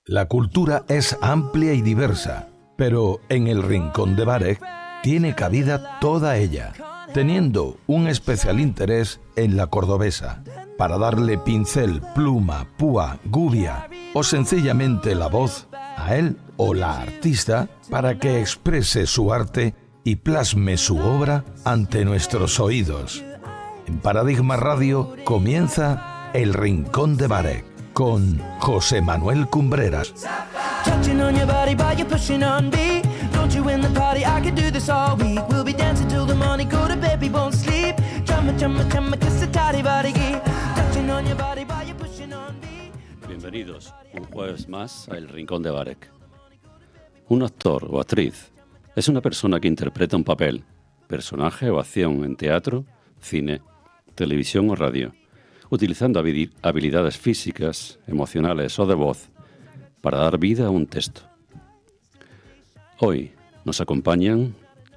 La cultura es amplia y diversa, pero en el Rincón de Bárek tiene cabida toda ella, teniendo un especial interés en la cordobesa, para darle pincel, pluma, púa, gubia o sencillamente la voz a él o la artista para que exprese su arte y plasme su obra ante nuestros oídos. En Paradigma Radio comienza El Rincón de Bárek con José Manuel Cumbreras. Bienvenidos un jueves más a El Rincón de Bárek. Un actor o actriz es una persona que interpreta un papel, personaje o acción en teatro, cine, televisión o radio, utilizando habilidades físicas, emocionales o de voz para dar vida a un texto. Hoy nos acompañan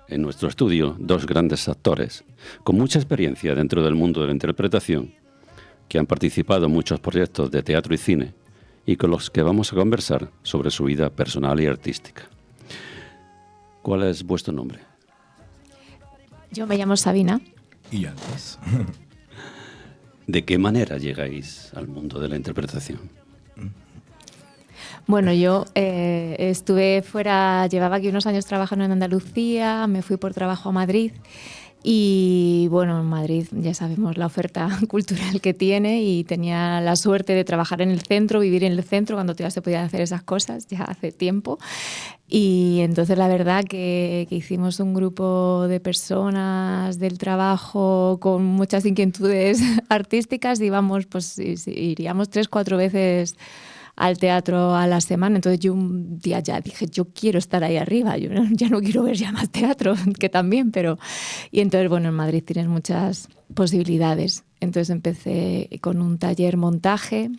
en nuestro estudio dos grandes actores con mucha experiencia dentro del mundo de la interpretación, que han participado en muchos proyectos de teatro y cine y con los que vamos a conversar sobre su vida personal y artística. ¿Cuál es vuestro nombre? Yo me llamo Sabina. Y yo Andrés. ¿De qué manera llegáis al mundo de la interpretación? Bueno, yo estuve fuera, llevaba aquí unos años trabajando en Andalucía, me fui por trabajo a Madrid y bueno, en Madrid ya sabemos la oferta cultural que tiene y tenía la suerte de trabajar en el centro, vivir en el centro cuando todavía se podían hacer esas cosas, ya hace tiempo. Y entonces la verdad que hicimos un grupo de personas del trabajo con muchas inquietudes artísticas, íbamos, pues iríamos 3-4 veces al teatro a la semana. Entonces yo un día ya dije, yo quiero estar ahí arriba, yo ya no quiero ver ya más teatro, que también, pero... Y entonces, bueno, en Madrid tienes muchas posibilidades. Entonces empecé con un taller montaje,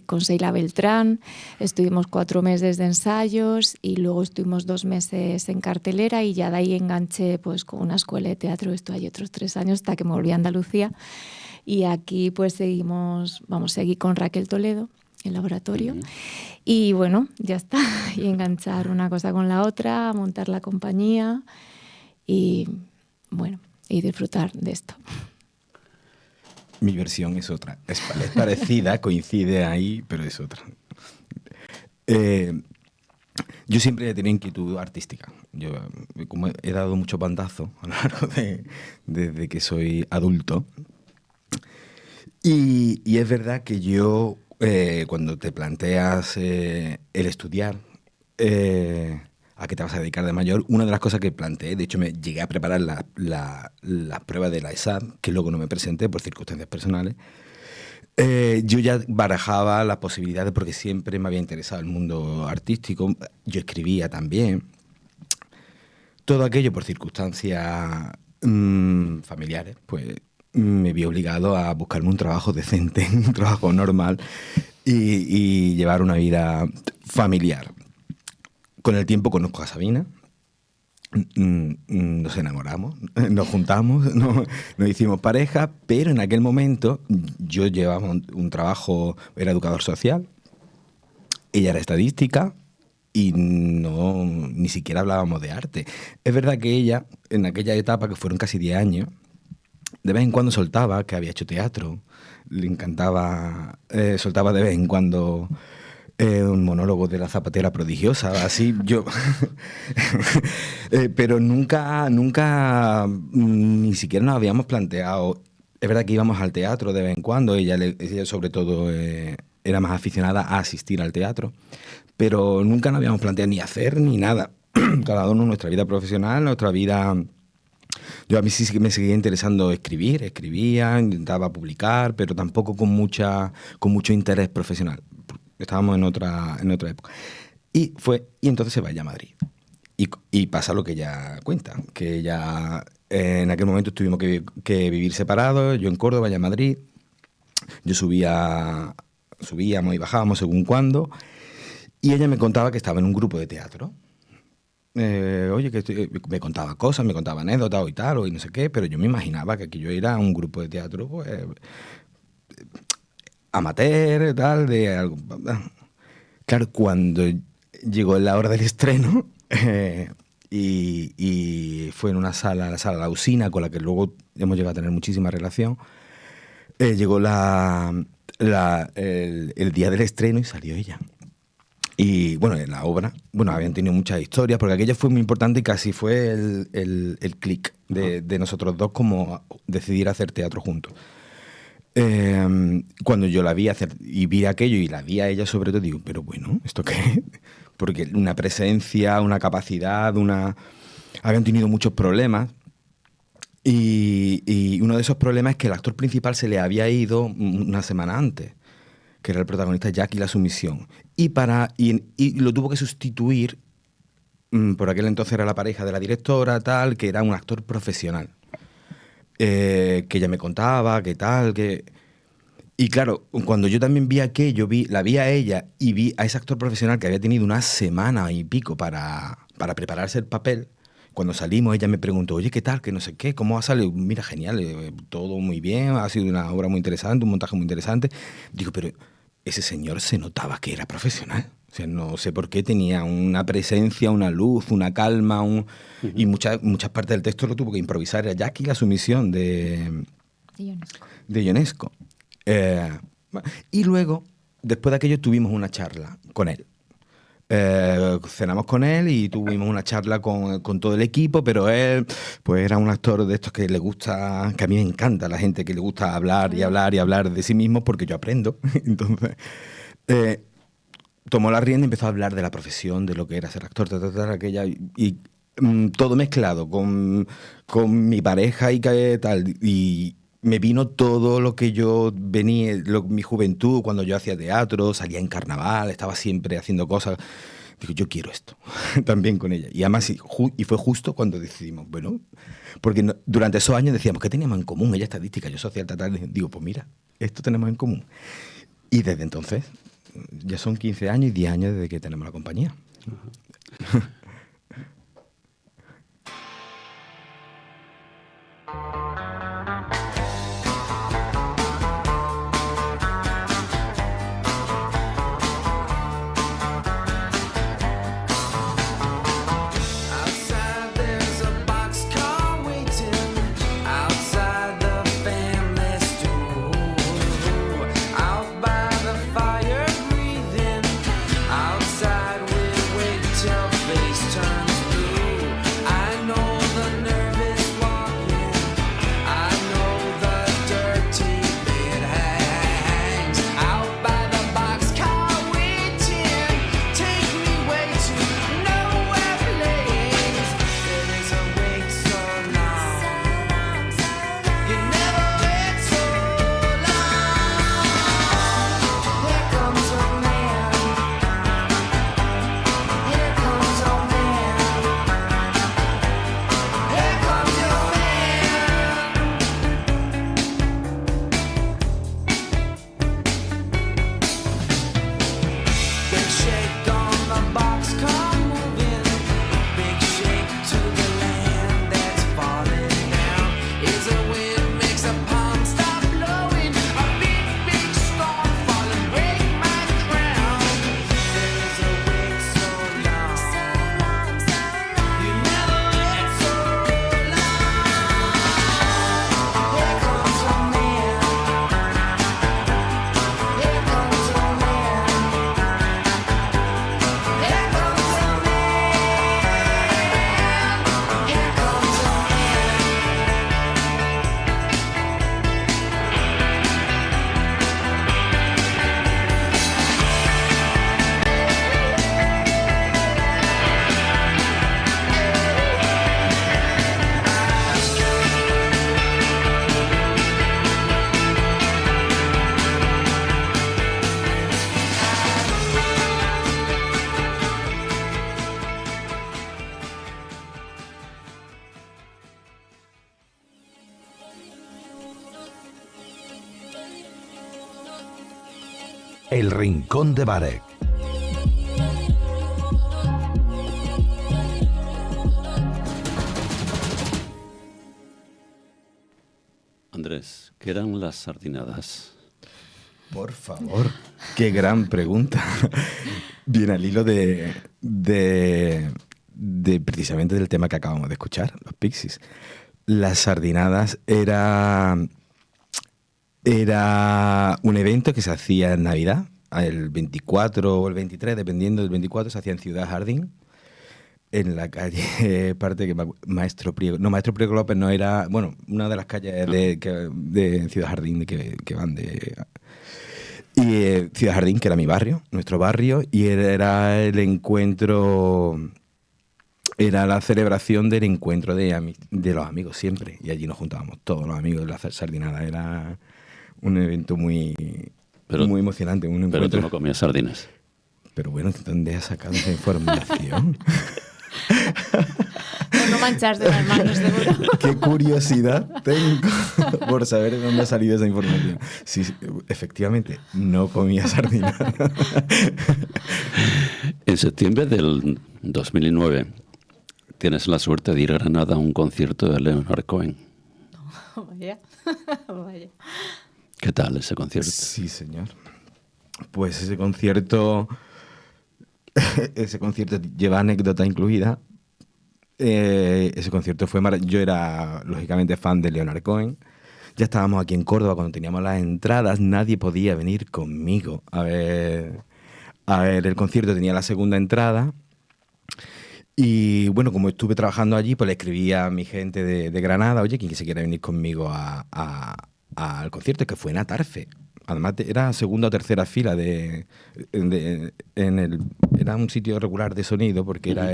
con Seila Beltrán, estuvimos 4 meses de ensayos y luego estuvimos 2 meses en cartelera y ya de ahí enganché pues con una escuela de teatro. Esto hay otros 3 años hasta que me volví a Andalucía y aquí pues seguí con Raquel Toledo, el laboratorio. Y bueno, ya está, y enganchar una cosa con la otra, montar la compañía y bueno, y disfrutar de esto. Mi versión es otra. Es parecida, coincide ahí, pero es otra. Yo siempre he tenido inquietud artística. Yo, como he dado mucho bandazo a lo largo desde que soy adulto. Y es verdad que yo, cuando te planteas el estudiar, a qué te vas a dedicar de mayor, una de las cosas que planteé, de hecho me llegué a preparar la prueba de la ESAT, que luego no me presenté por circunstancias personales, yo ya barajaba las posibilidades porque siempre me había interesado el mundo artístico, yo escribía también, todo aquello por circunstancias familiares, pues me vi obligado a buscarme un trabajo decente, un trabajo normal y llevar una vida familiar. Con el tiempo conozco a Sabina, nos enamoramos, nos juntamos, nos hicimos pareja, pero en aquel momento yo llevaba un trabajo, era educador social, ella era estadística y ni siquiera hablábamos de arte. Es verdad que ella, en aquella etapa, que fueron casi 10 años, de vez en cuando soltaba que había hecho teatro, le encantaba, soltaba de vez en cuando... un monólogo de la zapatera prodigiosa, así yo... pero nunca ni siquiera nos habíamos planteado... Es verdad que íbamos al teatro de vez en cuando, ella sobre todo era más aficionada a asistir al teatro, pero nunca nos habíamos planteado ni hacer ni nada. Cada uno nuestra vida profesional, nuestra vida... Yo a mí sí que me seguía interesando escribía, intentaba publicar, pero tampoco con mucho interés profesional. Estábamos en otra época. Y entonces se va ella a Madrid. Y pasa lo que ella cuenta, que ella en aquel momento tuvimos que vivir separados, yo en Córdoba, ella en Madrid. Yo subíamos y bajábamos según cuándo. Y ella me contaba que estaba en un grupo de teatro. Oye, me contaba cosas, me contaba anécdotas y tal, y no sé qué, pero yo me imaginaba que aquello era un grupo de teatro, pues... amateur, tal, de algo. Claro, cuando llegó la hora del estreno, y fue en una sala, la sala La Usina, con la que luego hemos llegado a tener muchísima relación, llegó el día del estreno y salió ella. Y bueno, en la obra, habían tenido muchas historias, porque aquello fue muy importante y casi fue el clic de nosotros dos, como decidir hacer teatro juntos. Cuando yo la vi hacer y vi aquello y la vi a ella sobre todo, digo, pero bueno, ¿esto qué es? Porque una presencia, una capacidad, habían tenido muchos problemas. Y uno de esos problemas es que el actor principal se le había ido una semana antes, que era el protagonista Jackie La Sumisión. Y lo tuvo que sustituir, por aquel entonces era la pareja de la directora, tal, que era un actor profesional. Que ella me contaba, qué tal, que... Y claro, cuando yo también vi aquello, la vi a ella y vi a ese actor profesional que había tenido una semana y pico para prepararse el papel. Cuando salimos, ella me preguntó, oye, ¿qué tal? Que no sé qué, ¿cómo ha salido? Mira, genial, todo muy bien, ha sido una obra muy interesante, un montaje muy interesante. Digo, pero ese señor se notaba que era profesional. O sea, no sé por qué tenía una presencia, una luz, una calma, y muchas partes del texto lo tuvo que improvisar. Era Jackie La Sumisión de Ionesco. Y luego, después de aquello, tuvimos una charla con él. Cenamos con él y tuvimos una charla con todo el equipo, pero él pues era un actor de estos que le gusta, que a mí me encanta la gente que le gusta hablar y hablar y hablar de sí mismo, porque yo aprendo. Entonces tomó la rienda y empezó a hablar de la profesión, de lo que era ser actor, aquella, y todo mezclado con mi pareja y tal, y me vino todo lo que yo venía, mi juventud, cuando yo hacía teatro, salía en carnaval, estaba siempre haciendo cosas. Digo, yo quiero esto, también con ella. Y además, y fue justo cuando decidimos, bueno, porque durante esos años decíamos, ¿qué teníamos en común? Ella estadística, yo social, tal. Digo, pues mira, esto tenemos en común. Y desde entonces, ya son 15 años y 10 años desde que tenemos la compañía. El Rincón de Barek. Andrés, ¿qué eran las sardinadas? Por favor, qué gran pregunta. viene al hilo de precisamente del tema que acabamos de escuchar, los Pixies. Las Sardinadas era un evento que se hacía en Navidad, el 24 o el 23, dependiendo del 24, se hacía en Ciudad Jardín, en la calle, parte que Maestro Priego López no era, bueno, una de las calles de Ciudad Jardín que van de... Y Ciudad Jardín, que era mi barrio, nuestro barrio, y era el encuentro... Era la celebración del encuentro de los amigos siempre. Y allí nos juntábamos todos los amigos de la sardinada. Era un evento muy emocionante. Un encuentro. Pero tú no comías sardinas. Pero bueno, ¿dónde has sacado esa información? Por no mancharse las manos, seguro. Qué curiosidad tengo por saber de dónde ha salido esa información. Sí, efectivamente, no comía sardinas. En septiembre del 2009 tienes la suerte de ir a Granada a un concierto de Leonard Cohen. Vaya, vaya. ¿Qué tal ese concierto? Sí, señor. Pues ese concierto lleva anécdota incluida. Ese concierto fue maravilloso. Yo era, lógicamente, fan de Leonard Cohen. Ya estábamos aquí en Córdoba cuando teníamos las entradas. Nadie podía venir conmigo a ver el concierto. Tenía la segunda entrada. Y bueno, como estuve trabajando allí, pues le escribí a mi gente de Granada, oye, ¿quién se quiere venir conmigo al concierto? Que fue en Atarfe. Además, era segunda o tercera fila era un sitio regular de sonido, porque era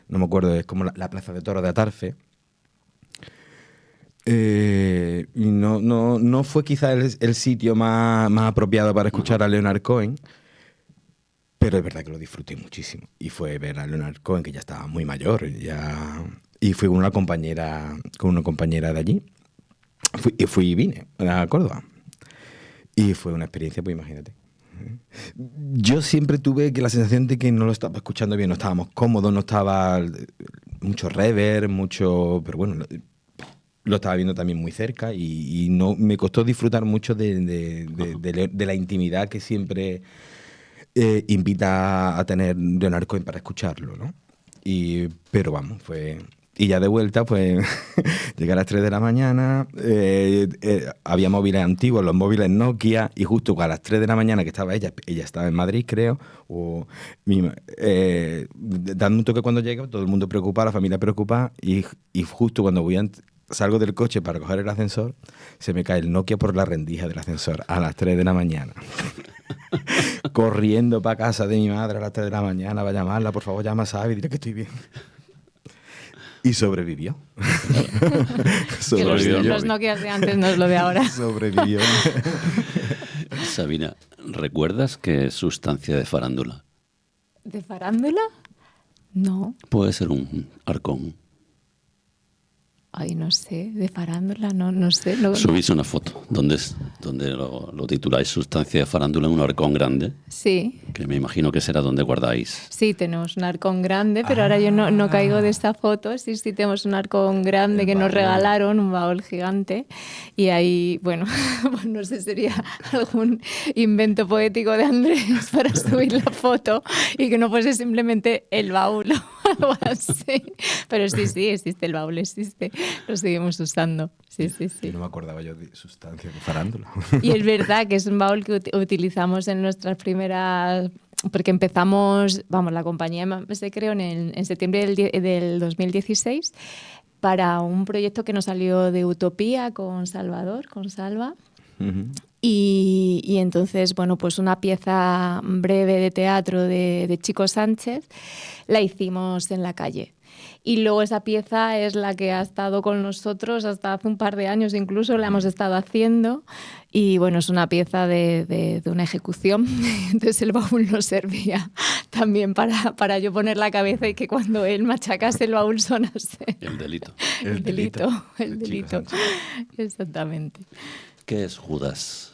no me acuerdo, es como la Plaza de Toros de Atarfe. Y no fue quizá el sitio más apropiado para escuchar a Leonard Cohen, pero es verdad que lo disfruté muchísimo. Y fue ver a Leonard Cohen, que ya estaba muy mayor, y fui con una compañera de allí. Vine a Córdoba. Y fue una experiencia, pues imagínate. Yo siempre tuve la sensación de que no lo estaba escuchando bien, no estábamos cómodos, no estaba mucho reverb, pero bueno, lo estaba viendo también muy cerca y no me costó disfrutar mucho de la intimidad que siempre invita a tener Leonard Cohen para escucharlo, ¿no? Pero vamos, y ya de vuelta, pues, llegué a las 3 de la mañana, había móviles antiguos, los móviles Nokia, y justo a las 3 de la mañana que estaba ella estaba en Madrid, creo, dando un toque cuando llega, todo el mundo preocupado, la familia preocupada, y justo cuando salgo del coche para coger el ascensor, se me cae el Nokia por la rendija del ascensor a las 3 de la mañana. Corriendo para casa de mi madre a las 3 de la mañana para llamarla, por favor, llama a Sabi, dile que estoy bien. Y sobrevivió. Los Nokias de antes no es lo de ahora. Sobrevivió. Sabina, ¿recuerdas qué sustancia de farándula? ¿De farándula? No. Puede ser un arcón. Ay, no sé, de farándula, no sé. Subís una foto donde lo tituláis Sustancia de farándula en un arcón grande. Sí. Que me imagino que será donde guardáis. Sí, tenemos un arcón grande, pero ahora yo no caigo de esta foto. Sí, tenemos un arcón grande que nos regalaron, un baúl gigante. Y ahí, bueno, pues no sé, sería algún invento poético de Andrés para subir la foto y que no fuese simplemente el baúl o algo así. Pero sí, existe, el baúl existe. Lo seguimos usando. Sí. No me acordaba yo de sustancia de farándula. Y es verdad que es un baúl que utilizamos en nuestras primeras... Porque empezamos, la compañía se creó en septiembre del 2016 para un proyecto que nos salió de Utopía con Salva. Uh-huh. Y entonces, bueno, pues una pieza breve de teatro de Chico Sánchez la hicimos en la calle. Y luego esa pieza es la que ha estado con nosotros hasta hace un par de años, incluso la hemos estado haciendo. Y bueno, es una pieza de una ejecución. Entonces el baúl nos servía también para yo poner la cabeza y que cuando él machacase el baúl sonase. El delito. El delito. Exactamente. ¿Qué es Judas?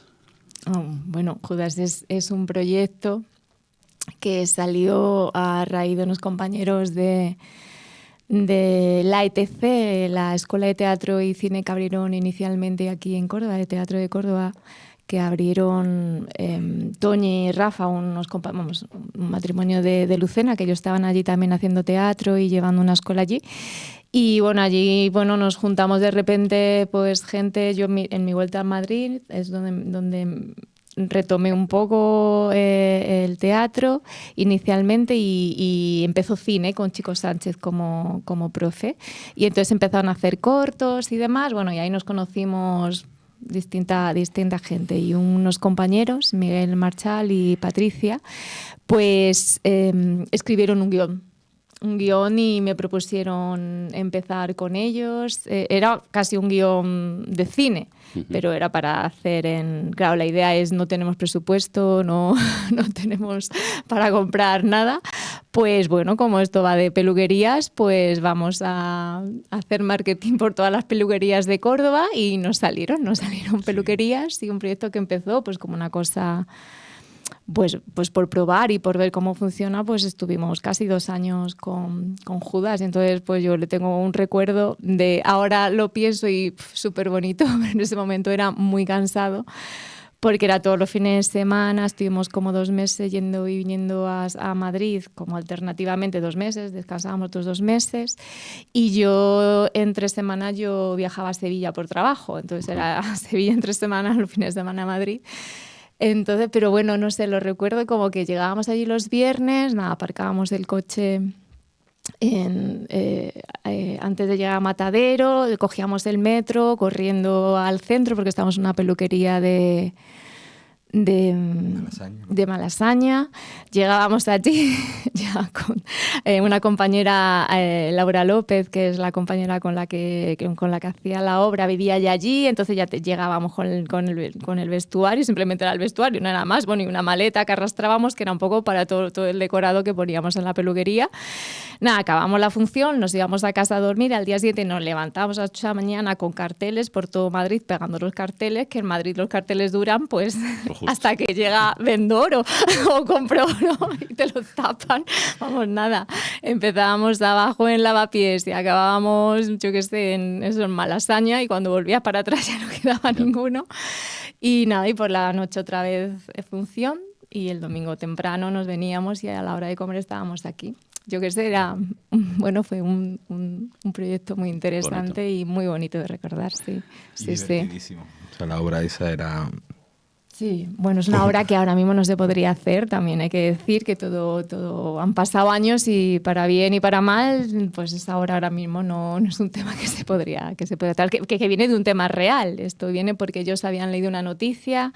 Bueno, Judas es un proyecto que salió a raíz de unos compañeros de la ETC, la Escuela de Teatro y Cine que abrieron inicialmente aquí en Córdoba, de Teatro de Córdoba, que abrieron Toñi y Rafa, un matrimonio de Lucena, que ellos estaban allí también haciendo teatro y llevando una escuela allí. Y bueno, allí nos juntamos de repente, pues gente, yo en mi vuelta a Madrid es donde retomé un poco el teatro inicialmente y empezó cine con Chico Sánchez como profe. Y entonces empezaron a hacer cortos y demás. Bueno, y ahí nos conocimos distinta gente. Y unos compañeros, Miguel Marchal y Patricia, pues escribieron un guión y me propusieron empezar con ellos. Era casi un guión de cine, pero era para hacer Claro, la idea es no tenemos presupuesto, no tenemos para comprar nada. Pues bueno, como esto va de peluquerías, pues vamos a hacer marketing por todas las peluquerías de Córdoba y nos salieron peluquerías y un proyecto que empezó pues como una cosa... Pues por probar y por ver cómo funciona, pues estuvimos casi 2 años con Judas. Entonces, pues yo le tengo un recuerdo de... Ahora lo pienso y súper bonito, pero en ese momento era muy cansado porque era todos los fines de semana. Estuvimos como 2 meses yendo y viniendo a Madrid, como alternativamente 2 meses, descansábamos otros 2 meses. Y yo entre semanas yo viajaba a Sevilla por trabajo. Entonces era Sevilla entre semanas, los fines de semana a Madrid. Entonces, pero bueno, no sé, lo recuerdo como que llegábamos allí los viernes, aparcábamos el coche antes de llegar a Matadero, cogíamos el metro corriendo al centro porque estábamos en una peluquería de Malasaña. Llegábamos allí ya con una compañera, Laura López, que es la compañera con la que hacía la obra, vivía ya allí, entonces ya llegábamos con el vestuario, simplemente era el vestuario, no era más, bueno, y una maleta que arrastrábamos, que era un poco para todo el decorado que poníamos en la peluquería. Nada, acabamos la función, nos íbamos a casa a dormir, al día siguiente nos levantábamos a las 8 de la mañana con carteles por todo Madrid, pegando los carteles, que en Madrid los carteles duran pues hasta que llega Vendoro o Compro-Oro y te lo tapan. Vamos, nada. Empezábamos abajo en Lavapiés y acabábamos, yo qué sé, en Malasaña, y cuando volvías para atrás ya no quedaba ninguno. Y nada, y por la noche otra vez función y el domingo temprano nos veníamos y a la hora de comer estábamos aquí. Yo qué sé, fue un proyecto muy interesante bonito. Y muy bonito de recordar, sí. Y divertidísimo. O sea, la obra esa era... Sí, bueno, es una obra que ahora mismo no se podría hacer, también hay que decir que todo han pasado años y para bien y para mal, pues esa obra ahora mismo no es un tema que se podría tratar, que viene de un tema real. Esto viene porque ellos habían leído una noticia,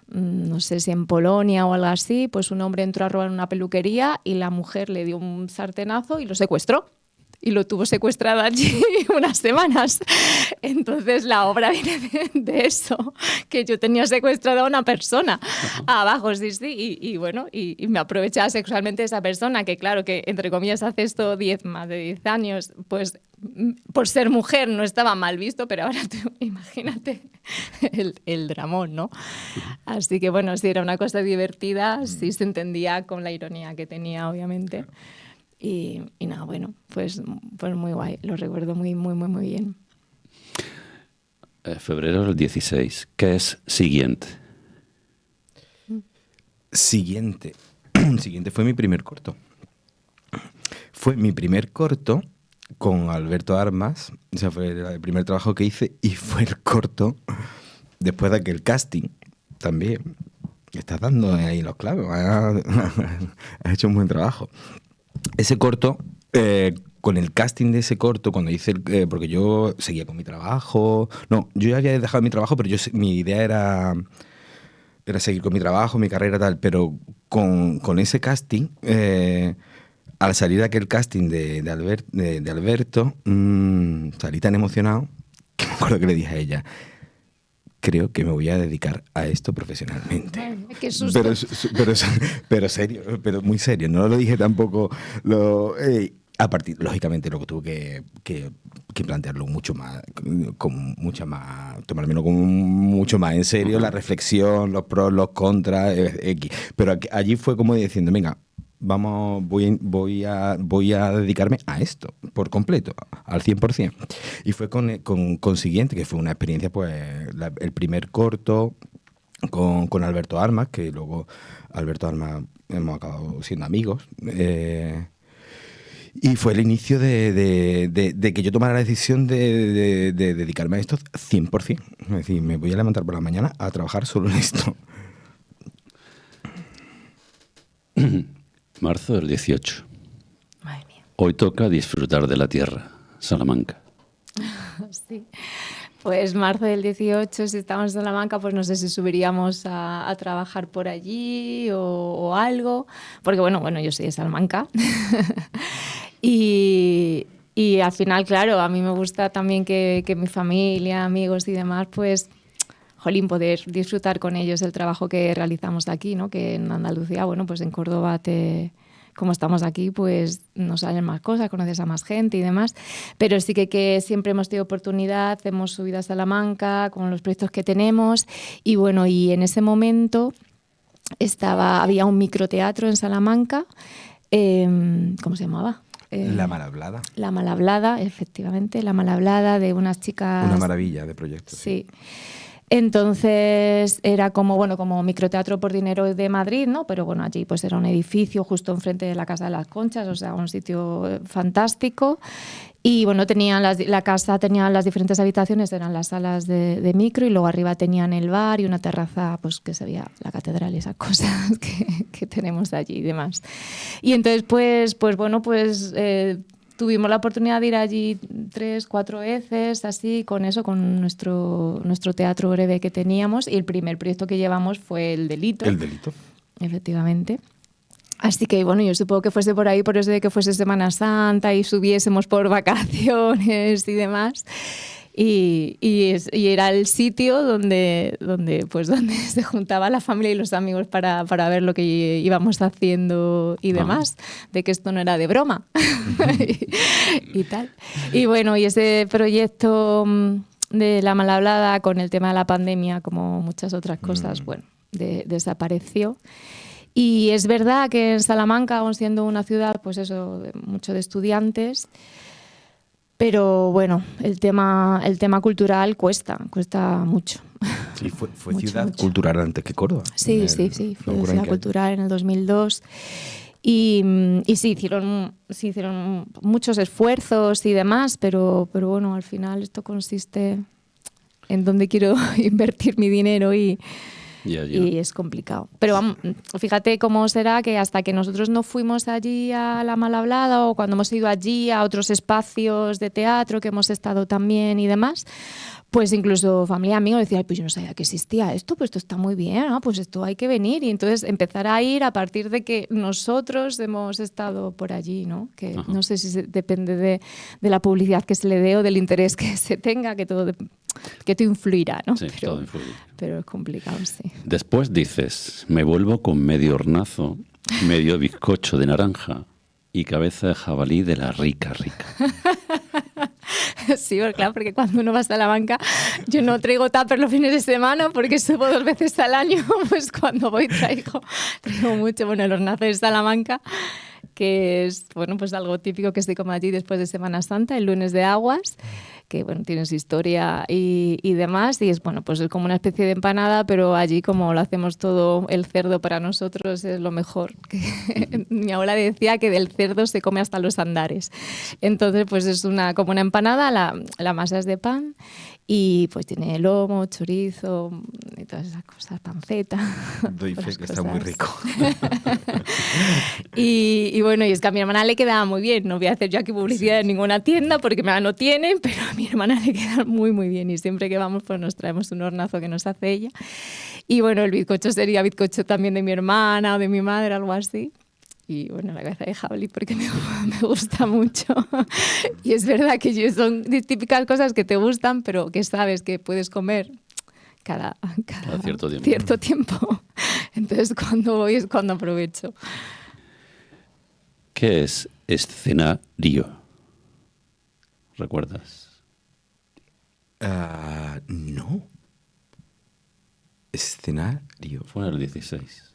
no sé si en Polonia o algo así, pues un hombre entró a robar una peluquería y la mujer le dio un sartenazo y lo secuestró. Y lo tuvo secuestrado allí unas semanas. Entonces la obra viene de eso, que yo tenía secuestrada a una persona abajo, sí, y bueno, y me aprovechaba sexualmente de esa persona, que claro, que entre comillas hace esto más de 10 años, pues por ser mujer no estaba mal visto, pero ahora tú, imagínate el dramón, ¿no? Así que bueno, sí, era una cosa divertida, sí se entendía con la ironía que tenía, obviamente. Y nada, bueno, pues muy guay, lo recuerdo muy, muy, muy, muy bien. Febrero del 16, ¿qué es Siguiente? Siguiente fue mi primer corto. Fue mi primer corto con Alberto Armas, o sea, fue el primer trabajo que hice y fue el corto después de aquel casting también. Estás dando ahí los clavos, has hecho un buen trabajo. Ese corto, con el casting de ese corto, cuando hice porque yo seguía con mi trabajo. No, yo ya había dejado mi trabajo, pero mi idea era seguir con mi trabajo, mi carrera, tal. Pero con ese casting, al salir de aquel casting de Alberto, salí tan emocionado que me acuerdo que le dije a ella: creo que me voy a dedicar a esto profesionalmente. Ay, qué susto. Pero serio, pero muy serio. No lo dije tampoco. A partir, lógicamente, luego tuve que plantearlo mucho más, tomármelo con mucho más en serio, la reflexión, los pros, los contras, pero allí fue como diciendo, venga, voy a dedicarme a esto por completo, al 100%. Y fue con Siguiente, que fue una experiencia, pues, el primer corto con Alberto Armas, que luego Alberto Armas hemos acabado siendo amigos. Y fue el inicio de que yo tomara la decisión de dedicarme a esto 100%. Es decir, me voy a levantar por la mañana a trabajar solo en esto. Marzo del 18. Madre mía. Hoy toca disfrutar de la tierra, Salamanca. Sí. Pues marzo del 18, si estamos en Salamanca, pues no sé si subiríamos a trabajar por allí o algo, porque bueno, yo soy de Salamanca. y al final, claro, a mí me gusta también que mi familia, amigos y demás, pues, jolín, poder disfrutar con ellos el trabajo que realizamos aquí, ¿no? Que en Andalucía, bueno, pues en Córdoba como estamos aquí, pues nos salen más cosas, conoces a más gente y demás. Pero sí que siempre hemos tenido oportunidad, hemos subido a Salamanca con los proyectos que tenemos. Y bueno, y en ese momento había un microteatro en Salamanca. ¿Cómo se llamaba? La Malhablada. La Malhablada, efectivamente, La Malhablada, de unas chicas... Una maravilla de proyectos. Sí. Entonces era como microteatro por dinero de Madrid, ¿no? Pero bueno, allí pues era un edificio justo enfrente de la Casa de las Conchas, o sea, un sitio fantástico. Y bueno, la casa tenía las diferentes habitaciones, eran las salas de micro, y luego arriba tenían el bar y una terraza, pues que se veía la catedral y esas cosas que tenemos allí y demás. Y entonces tuvimos la oportunidad de ir allí 3-4 veces, así, con nuestro teatro breve que teníamos, y el primer proyecto que llevamos fue El Delito. El Delito. Efectivamente. Así que, bueno, yo supongo que fuese por ahí, por eso de que fuese Semana Santa y subiésemos por vacaciones y demás. Y era el sitio donde se juntaba la familia y los amigos para ver lo que íbamos haciendo y demás, de que esto no era de broma y tal. Y bueno, y ese proyecto de La Malhablada, con el tema de la pandemia, como muchas otras cosas, bueno, desapareció. Y es verdad que en Salamanca, aun siendo una ciudad, pues eso, mucho de estudiantes, pero bueno, el tema cultural cuesta mucho. Sí, fue mucho, ciudad mucho. cultural antes que Córdoba. Sí, fue ciudad cultural en el 2002. Y sí, hicieron muchos esfuerzos y demás, pero bueno, al final esto consiste en dónde quiero invertir mi dinero y es complicado. Pero vamos, fíjate cómo será que hasta que nosotros no fuimos allí a La Malhablada, o cuando hemos ido allí a otros espacios de teatro que hemos estado también y demás, pues incluso familia, amigos decían, pues yo no sabía que existía esto, pues esto está muy bien, ¿no? Pues esto hay que venir. Y entonces empezar a ir a partir de que nosotros hemos estado por allí, ¿no? Que no sé si depende de la publicidad que se le dé o del interés que se tenga, que todo influirá, ¿no? Sí, todo influye. Pero es complicado, sí. Después dices, me vuelvo con medio hornazo, medio bizcocho de naranja y cabeza de jabalí de la rica. Sí, claro, porque cuando uno va a Salamanca, yo no traigo tupper los fines de semana porque subo 2 veces al año, pues cuando voy traigo mucho. Bueno, el hornazo de Salamanca, que es, bueno, pues algo típico que se come allí después de Semana Santa, el lunes de Aguas, que bueno, tiene su historia y demás, y es, bueno, pues es como una especie de empanada, pero allí, como lo hacemos todo, el cerdo para nosotros es lo mejor. Mi abuela decía que del cerdo se come hasta los andares. Entonces, pues es como una empanada, la masa es de pan, y pues tiene lomo, chorizo y todas esas cosas, panceta. Doy fe que está muy rico. Y bueno, y es que a mi hermana le quedaba muy bien. No voy a hacer yo aquí publicidad en ninguna tienda porque me la no tienen, pero a mi hermana le queda muy, muy bien. Y siempre que vamos, pues nos traemos un hornazo que nos hace ella. Y bueno, el bizcocho sería bizcocho también de mi hermana o de mi madre, algo así. Y bueno, la cabeza de jabalí porque me gusta mucho. Y es verdad que son típicas cosas que te gustan, pero que sabes que puedes comer cada cierto tiempo. Entonces, cuando voy es cuando aprovecho. ¿Qué es escenario? ¿Recuerdas? No. Escenario. Fue en el 16.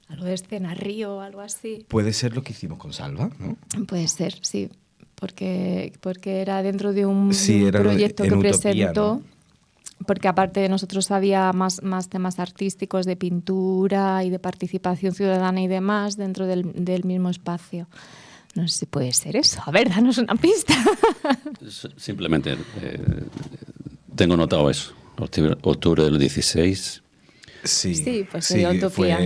Algo de escenario o algo así. Puede ser lo que hicimos con Salva, ¿no? Puede ser, sí. Porque era dentro de un era proyecto que Utopía, presentó. ¿no? porque aparte de nosotros había más temas artísticos de pintura y de participación ciudadana y demás dentro del mismo espacio. No sé si puede ser eso. A ver, danos una pista. Simplemente tengo notado eso. Octubre del 16. Sí, pues sería Utopía.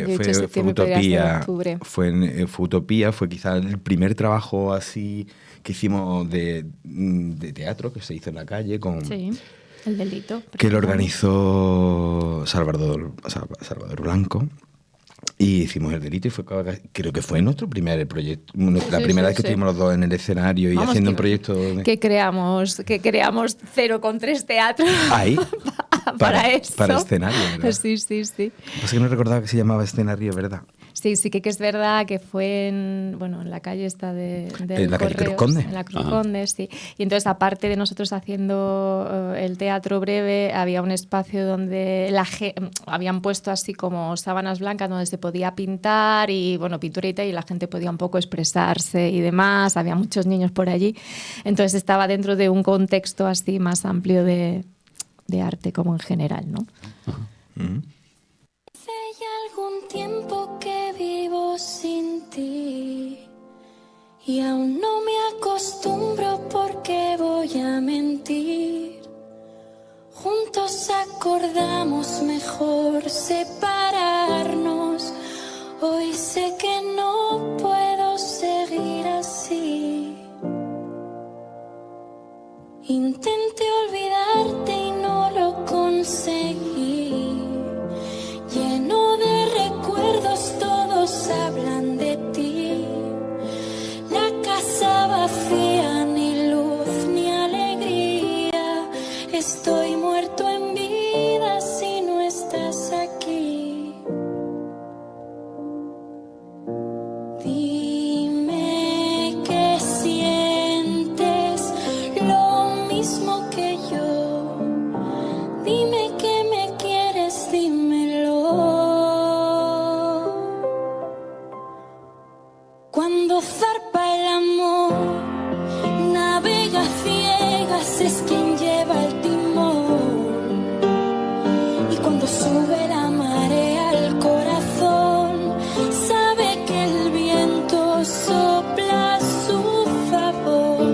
Fue Utopía. Fue Utopía, fue quizá el primer trabajo así que hicimos de teatro que se hizo en la calle con... Sí. El delito. Que lo organizó Salvador Blanco. Y hicimos el delito y creo que fue nuestro primer proyecto, la primera vez que estuvimos los dos en el escenario y haciendo un proyecto. Que creamos 0,3 teatros. Ahí. para eso. Para escenario, ¿verdad? Sí. Pasa que no recordaba que se llamaba escenario, ¿verdad? Sí que es verdad que fue en la calle esta de la calle Cruz Conde. En la Cruz Conde, sí. Y entonces, aparte de nosotros haciendo el teatro breve, había un espacio donde habían puesto así como sábanas blancas donde se podía pintar y, pinturita, y la gente podía un poco expresarse y demás. Había muchos niños por allí. Entonces, estaba dentro de un contexto así más amplio de arte como en general, ¿no? Uh-huh. Hace ya algún tiempo que vivo sin ti y aún no me acostumbro porque voy a mentir. Juntos acordamos mejor separarnos. Hoy sé que no puedo seguir así. Intenté olvidarte y no lo conseguí. Lleno de recuerdos, todos hablan de ti. La casa vacía, ni luz ni alegría. Estoy muerto en vida si no estás aquí. Dime que sientes lo mismo que yo. Dime que me quieres, dímelo. Cuando zarpa el amor, navega ciegas, es quien lleva el timón. Y cuando sube la marea al corazón, sabe que el viento sopla a su favor.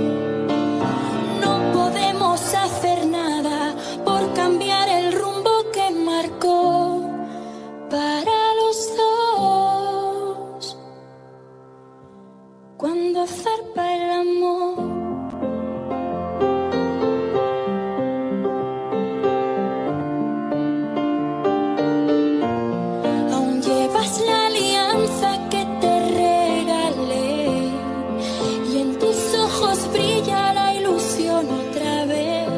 No podemos hacer nada por cambiar el rumbo que marcó para los dos. Cuando zarpa el amor, aún llevas la alianza que te regalé y en tus ojos brilla la ilusión otra vez.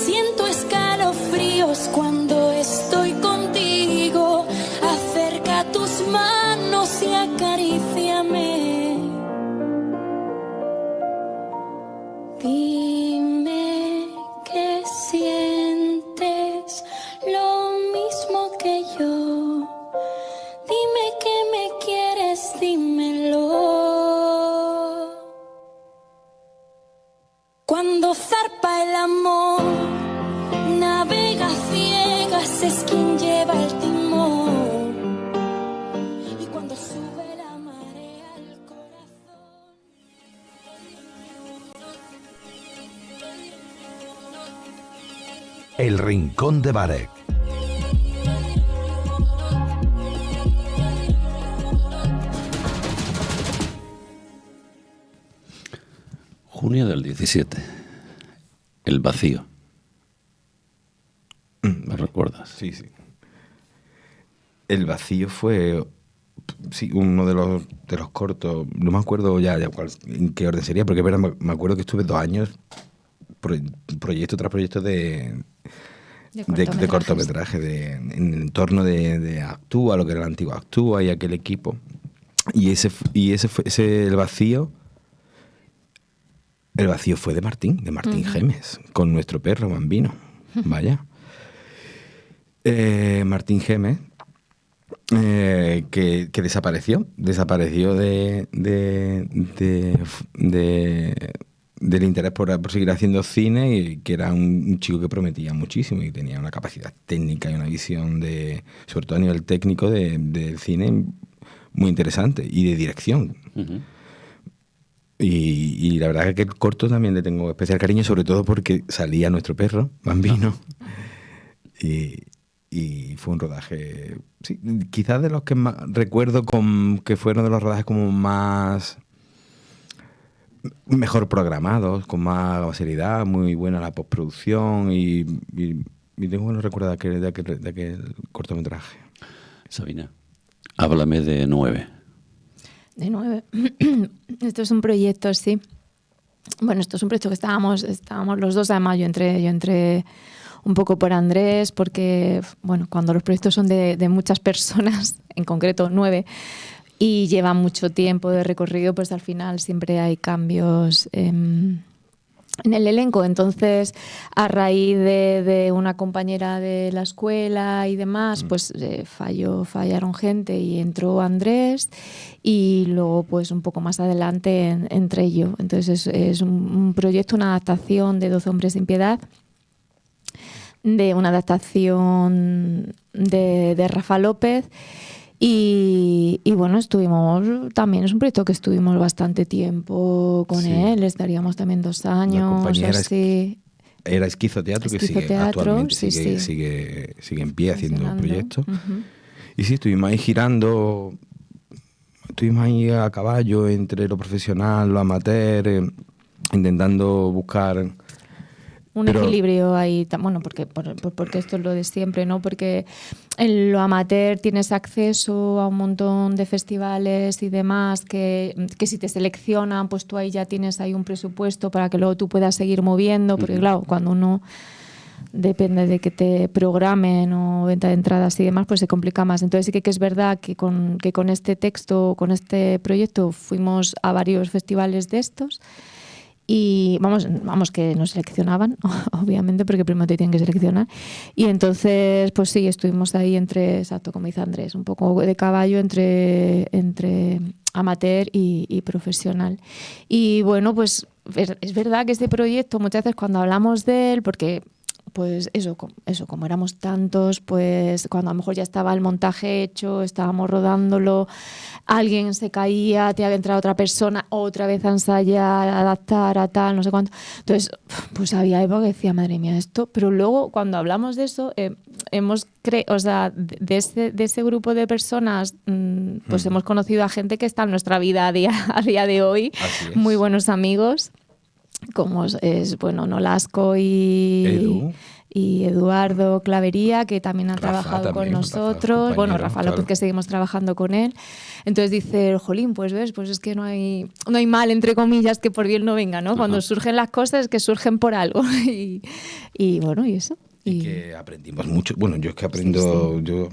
Siento escalofríos cuando estoy contigo. Acerca tus manos y acaríciame. Dime que sientes lo mismo que yo. Dime que me quieres, dímelo. Cuando zarpa el amor, navega ciegas, es quien lleva el timón. Y cuando sube la marea al corazón. El Rincón de Barek. Junio del 17. El vacío. ¿Lo recuerdas? Sí. El vacío fue uno de los cortos. No me acuerdo ya en qué orden sería, porque es verdad, me acuerdo que estuve 2 años proyecto tras proyecto de cortometraje en el entorno de Actúa, lo que era el antiguo Actúa y aquel equipo. Y el vacío fue de Martín Gemes, con nuestro perro Bambino. Vaya. Martín Gemes, que desapareció del interés por seguir haciendo cine, y que era un chico que prometía muchísimo y tenía una capacidad técnica y una visión, sobre todo a nivel técnico, del cine muy interesante, y de dirección. Ujú. Y la verdad es que el corto también le tengo especial cariño, sobre todo porque salía nuestro perro, Bambino, y fue un rodaje, sí, quizás de los que más recuerdo que fueron de los rodajes como mejor programados, con más seriedad, muy buena la postproducción, y tengo buenos recuerdos de aquel cortometraje. Sabina, háblame de 9. De 9. Esto es un proyecto, sí. Bueno, esto es un proyecto que estábamos los dos, además yo entré un poco por Andrés, porque bueno, cuando los proyectos son de muchas personas, en concreto 9, y llevan mucho tiempo de recorrido, pues al final siempre hay cambios en el elenco. Entonces, a raíz de una compañera de la escuela y demás, pues fallaron gente y entró Andrés, y luego pues un poco más adelante entré yo. Entonces es un proyecto, una adaptación de 12 hombres sin piedad, de una adaptación de Rafa López. Y bueno, también es un proyecto que estuvimos bastante tiempo con él, estaríamos también 2 años. Era Esquizo Teatro, que actualmente sigue en pie haciendo el proyecto. Uh-huh. Y sí, estuvimos ahí girando, estuvimos ahí a caballo entre lo profesional, lo amateur, intentando buscar un equilibrio ahí, bueno, porque esto es lo de siempre, ¿no? Porque en lo amateur tienes acceso a un montón de festivales y demás que si te seleccionan, pues tú ahí ya tienes ahí un presupuesto para que luego tú puedas seguir moviendo, porque claro, cuando uno depende de que te programen o venta de entradas y demás, pues se complica más. Entonces sí que es verdad que con este texto, con este proyecto, fuimos a varios festivales de estos. Y vamos que nos seleccionaban, obviamente, porque primero te tienen que seleccionar. Y entonces, pues sí, estuvimos ahí exacto, como dice Andrés, un poco de caballo entre amateur y profesional. Y bueno, pues es verdad que este proyecto, muchas veces cuando hablamos de él, porque pues eso, como éramos tantos, pues cuando a lo mejor ya estaba el montaje hecho, estábamos rodándolo, alguien se caía, tenía que entrar otra persona, otra vez a ensayar, a adaptar, a tal, no sé cuánto. Entonces, pues había época que decía, madre mía, esto. Pero luego, cuando hablamos de eso, de ese grupo de personas, pues hemos conocido a gente que está en nuestra vida a día de hoy, muy buenos amigos, como es bueno, Nolasco y Eduardo Clavería, que también ha trabajado con nosotros. Rafa López, que seguimos trabajando con él. Entonces dice, jolín, pues ves, pues es que no hay mal, entre comillas, que por bien no venga, ¿no? Cuando surgen las cosas es que surgen por algo. y bueno, y eso. Y que aprendimos mucho. Bueno, yo es que yo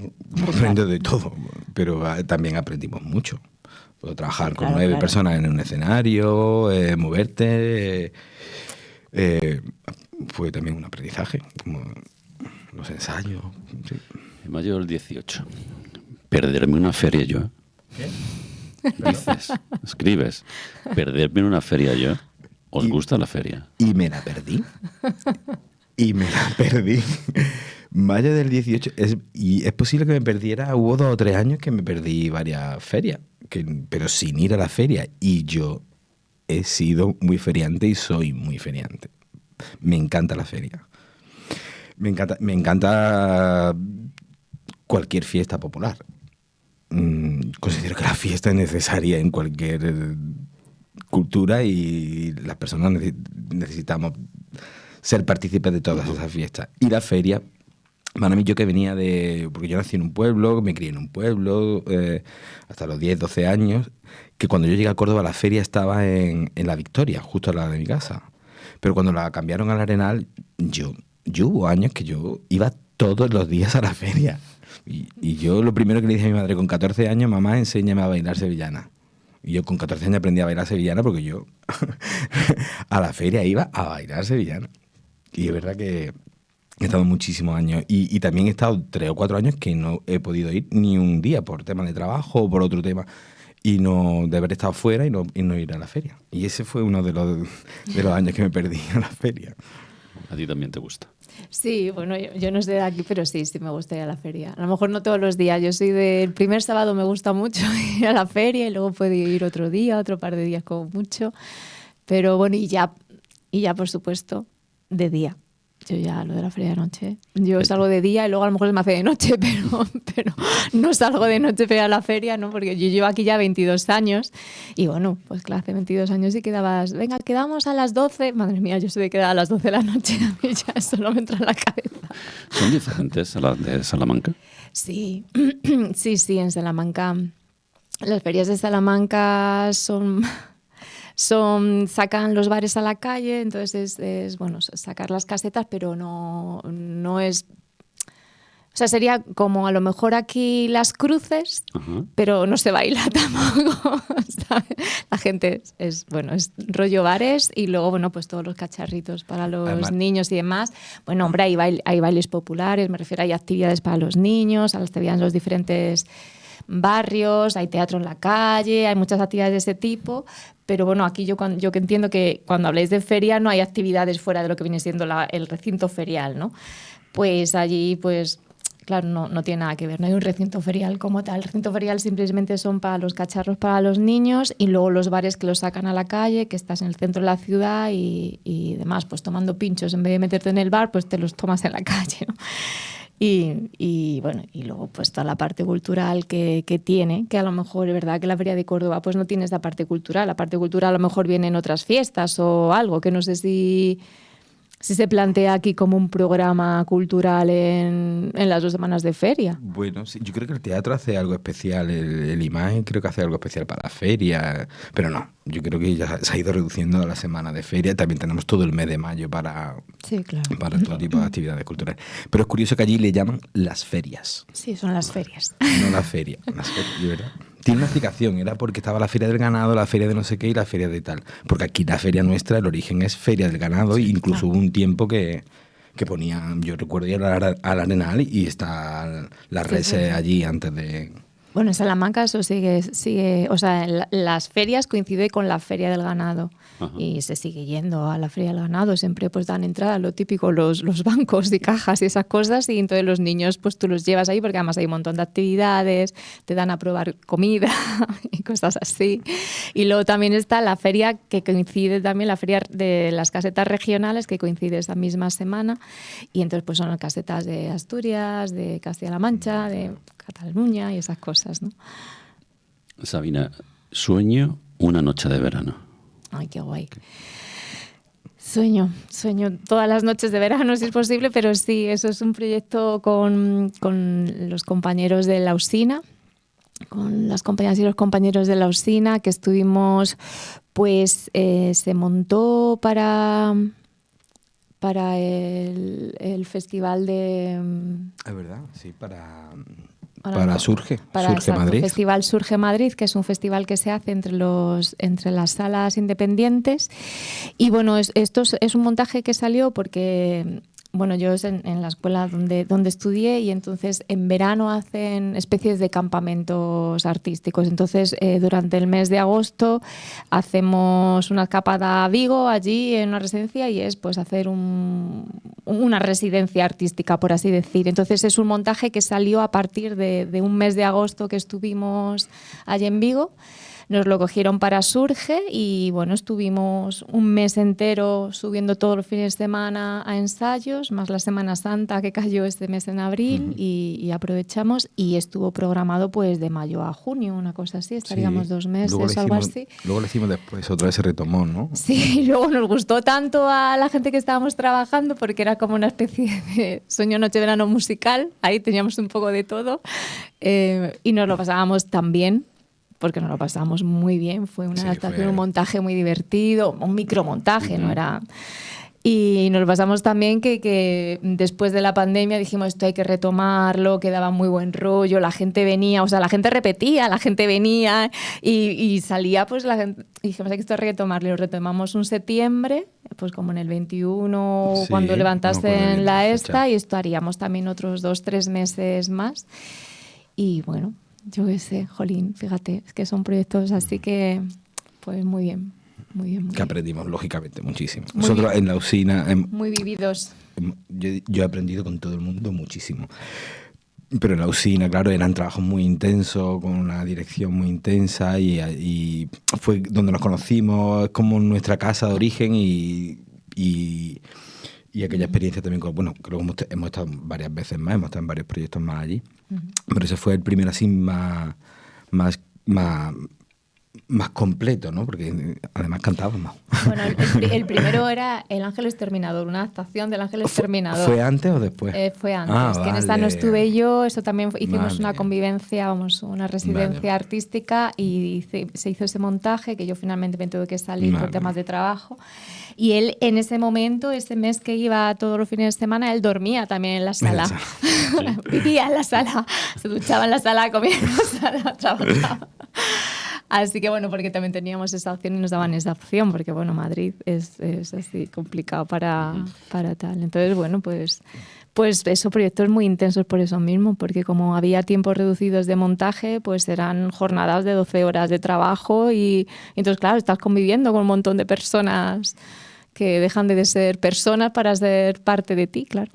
aprendo de todo, pero también aprendimos mucho. Puedo trabajar con 9 personas en un escenario, moverte. Fue también un aprendizaje, como los ensayos. Sí. En mayo del 18. Perderme una feria yo. ¿Qué? Dices, escribes. Perderme en una feria yo. ¿Os gusta la feria? Y me la perdí. Mayo del 18. Y es posible que me perdiera. Hubo 2 o 3 años que me perdí varias ferias, pero sin ir a la feria. Y yo he sido muy feriante y soy muy feriante. Me encanta la feria. Me encanta cualquier fiesta popular. Considero que la fiesta es necesaria en cualquier cultura, y las personas necesitamos ser partícipes de todas esas fiestas. Y la feria, para mí, yo que venía porque yo nací en un pueblo, me crié en un pueblo hasta los 10, 12 años, que cuando yo llegué a Córdoba la feria estaba en La Victoria, justo al lado de mi casa. Pero cuando la cambiaron al Arenal, yo hubo años que yo iba todos los días a la feria. Y yo lo primero que le dije a mi madre, con 14 años, mamá, enséñame a bailar sevillana. Y yo con 14 años aprendí a bailar sevillana porque yo a la feria iba a bailar sevillana. Y es verdad que he estado muchísimos años. Y también he estado 3 o 4 años que no he podido ir ni un día por temas de trabajo o por otro tema. y no de haber estado fuera y no ir a la feria. Y ese fue uno de los años que me perdí a la feria. ¿A ti también te gusta? Sí, bueno, yo no soy de aquí, pero sí me gusta ir a la feria. A lo mejor no todos los días. Yo soy del primer sábado, me gusta mucho ir a la feria y luego puedo ir otro día, otro par de días como mucho. Pero bueno, y ya por supuesto, de día. Yo ya lo de la feria de noche. Yo salgo de día y luego a lo mejor se me hace de noche, pero no salgo de noche para ir a la feria, ¿no? Porque yo llevo aquí ya 22 años y bueno, pues claro, hace 22 años y quedabas, venga, quedamos a las 12. Madre mía, yo soy de quedar a las 12 de la noche, a mí ya eso no me entra en la cabeza. ¿Son diferentes a las de Salamanca? Sí, sí, en Salamanca. Las ferias de Salamanca sacan los bares a la calle, entonces es bueno, sacar las casetas, pero no es... O sea, sería como a lo mejor aquí las cruces, Ajá. pero no se baila tampoco, ¿sabes? La gente es rollo bares y luego, bueno, pues todos los cacharritos para los Además, niños y demás. Bueno, hombre, hay bailes populares, me refiero, hay actividades para los niños, a las actividades en los diferentes barrios, hay teatro en la calle, hay muchas actividades de ese tipo, pero bueno, aquí yo que entiendo que cuando habláis de feria no hay actividades fuera de lo que viene siendo el recinto ferial, ¿no? Pues allí, pues claro, no tiene nada que ver, no hay un recinto ferial como tal. El recinto ferial simplemente son para los cacharros para los niños y luego los bares que los sacan a la calle, que estás en el centro de la ciudad y demás, pues tomando pinchos, en vez de meterte en el bar, pues te los tomas en la calle, ¿no? Y bueno, y luego pues toda la parte cultural que tiene, que a lo mejor es verdad que la Feria de Córdoba pues no tiene esa parte cultural. La parte cultural a lo mejor viene en otras fiestas o algo, que no sé si se plantea aquí como un programa cultural en las 2 semanas de feria. bueno, sí, yo creo que el teatro hace algo especial, el imagen creo que hace algo especial para la feria, pero no, yo creo que ya se ha ido reduciendo a la semana de feria. También tenemos todo el mes de mayo para Sí, claro. todo tipo de actividades culturales. Pero es curioso que allí le llaman las ferias, Sí, son las ferias. no la feria. Las ferias, de verdad. Tiene una explicación, era porque estaba la feria del ganado, la feria de no sé qué y la feria de tal. Porque aquí la feria nuestra, el origen es feria del ganado, e incluso hubo un tiempo que ponían, yo recuerdo ir al Arenal y está la res allí antes de... Bueno, en Salamanca eso sigue, o sea, las ferias coincide con la feria del ganado. Ajá. Y se sigue yendo a la feria del ganado, siempre pues dan entrada, lo típico, los bancos y cajas y esas cosas, y entonces los niños pues tú los llevas ahí porque además hay un montón de actividades, te dan a probar comida y cosas así. Y luego también está la feria que coincide también, la feria de las casetas regionales, que coincide esa misma semana, y entonces pues son las casetas de Asturias, de Castilla-La Mancha, de Cataluña y esas cosas, ¿no? Sabina, sueño una noche de verano. Ay, qué guay. Sueño todas las noches de verano si es posible, pero sí, eso es un proyecto con los compañeros de la Usina, con las compañeras y los compañeros de la Usina, que estuvimos, pues se montó para el festival de... Es verdad, sí, para Surge Surge Madrid. El Festival Surge Madrid, que es un festival que se hace entre las salas independientes. Y bueno, esto es un montaje que salió porque... Bueno, yo es en la escuela donde estudié y entonces en verano hacen especies de campamentos artísticos. Entonces, durante el mes de agosto hacemos una escapada a Vigo, allí en una residencia, y es pues hacer una residencia artística, por así decir. Entonces, es un montaje que salió a partir de un mes de agosto que estuvimos allí en Vigo. Nos lo cogieron para Surge y bueno, estuvimos un mes entero subiendo todos los fines de semana a ensayos, más la Semana Santa que cayó este mes en abril, y aprovechamos, y estuvo programado pues de mayo a junio, una cosa así, estaríamos 2 meses o algo así. Luego lo hicimos después, otra vez se retomó, ¿no? Sí, luego nos gustó tanto a la gente que estábamos trabajando porque era como una especie de sueño noche verano musical, ahí teníamos un poco de todo, y nos lo pasábamos tan bien, porque nos lo pasamos muy bien. Fue una adaptación, un montaje muy divertido, un micromontaje, no era... Y nos lo pasamos también que después de la pandemia dijimos esto hay que retomarlo, que daba muy buen rollo, la gente venía, o sea, la gente repetía, la gente venía y salía, pues la gente, dijimos hay que esto retomarlo, y lo retomamos un septiembre, pues como en el 21, sí, cuando levantaste en la esta, y esto haríamos también otros 2-3 meses más. Y bueno, yo qué sé, jolín, fíjate, es que son proyectos así que, pues muy bien, muy bien. Muy Que bien. aprendimos, lógicamente, muchísimo. Muy Nosotros bien. en la usina, Muy vividos. yo he aprendido con todo el mundo muchísimo. Pero en la usina, claro, eran trabajos muy intensos, con una dirección muy intensa y fue donde nos conocimos, es como nuestra casa de origen y aquella experiencia también, bueno, creo que hemos estado varias veces más, hemos estado en varios proyectos más allí, pero ese fue el primero así más, más completo, ¿no? Porque además cantábamos. Bueno, el primero era El Ángel Exterminador, una adaptación del Ángel Exterminador. ¿Fue antes o después? Fue antes, Ah, que en esta no vale. estuve yo, eso también hicimos Vale. una convivencia, vamos, una residencia Vale. artística y se hizo ese montaje que yo finalmente me tuve que salir por Vale. temas de trabajo. Y él en ese momento, ese mes que iba todos los fines de semana, él dormía también en la sala. Vivía en la sala, se duchaba en la sala, comía en la sala, trabajaba. Así que bueno, porque también teníamos esa opción y nos daban esa opción, porque bueno, Madrid es así complicado para tal. Entonces, bueno, pues esos proyectos muy intensos por eso mismo, porque como había tiempos reducidos de montaje, pues eran jornadas de 12 horas de trabajo y entonces, claro, estás conviviendo con un montón de personas que dejan de ser personas para ser parte de ti, claro.